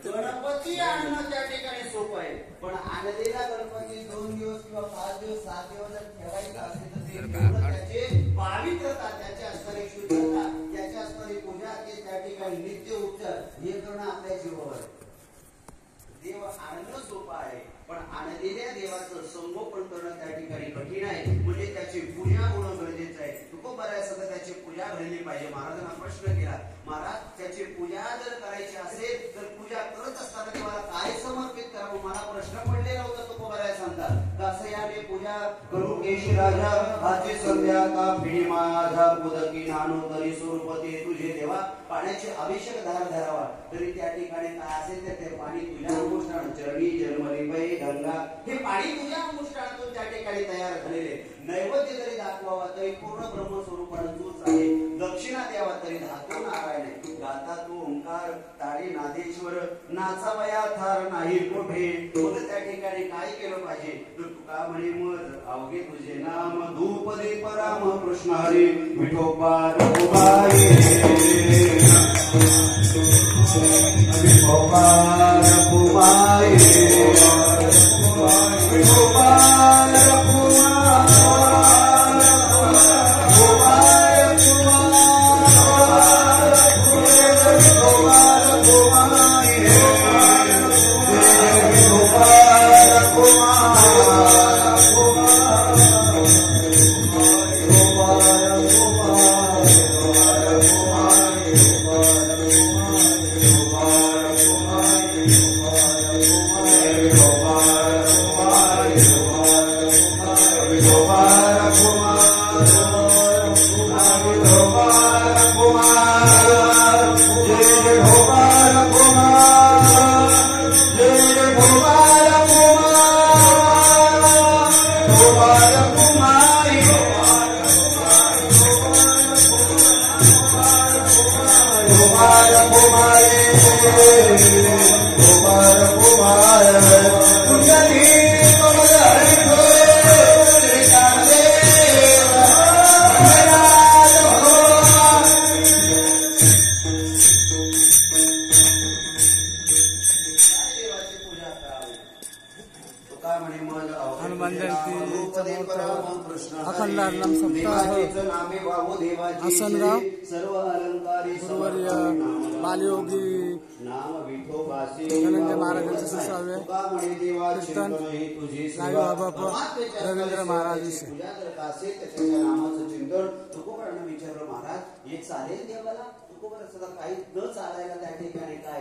गणपती आणणं त्या ठिकाणी सोपं आहे, पण आणलेला गणपती 2 दिवस किंवा 5 दिवस 7 दिवस जर ठेवायचा असेल तर त्याचे पवित्रता, त्याची असणारी शुद्धता, त्याची असणारी पूजा, ते त्या ठिकाणी नित्य उपचार हे करणं आपल्या जीवावर. देव आणणं सोपं आहे, पण आणलेल्या देवाचं संगोपन करणं त्या ठिकाणी कठीण आहे. म्हणजे त्याची पूजा होणं गरजेचं आहे. तुकोबाराया सगळं त्याची पूजा घडली पाहिजे. महाराजांना प्रश्न केला, महाराज त्याची पूजा जर करायची असेल तर पूजा करत असताना देवाला काय समर्पित करावं? मला प्रश्न पडलेला होता. तुकोबाराया सांगतात, दासयाने पूजा करू केशी राजा, हाचे संध्या का फिणी माझा पुदकी नानो तरी स्वरूपते तुझे देवा. पाण्याचे अभिषेक धार धरावा, तरी त्या ठिकाणी काय असेल तर ते पाणी तुझ्या अनुष्ठान चरणी जन्मली पै गंगा, हे पाणी तुझ्या अनुष्ठानातून त्या ठिकाणी तयार झालेले. नैवेद्य जरी दाखवावा तरी पूर्ण ब्रह्मस्वरूपानं तूच आहे. दक्षिणा द्यावा तरी धातू नारायण आहे. गाता तू ओंकार ताडी नादेश्वर, नाचावया थार नाही कुठे. मग त्या ठिकाणी काय केलं पाहिजे तर तुका म्हणे मग अवघे तुझे नाम धूप दीप राम कृष्ण हरी विठोबा रघुबाई, विठोबा रघुबाई, विठोबा हनुमान जयंतीचा अखंड नाम सप्ताह आसनगाव गुरुवर्य बालयोगी धनंजय महाराजांचे 6वे कीर्तन नागबाप रवींद्र महाराज विषय. महाराज एक चालेल देवाला, तुकोबरा सदा काही न चालायला त्या ठिकाणी काय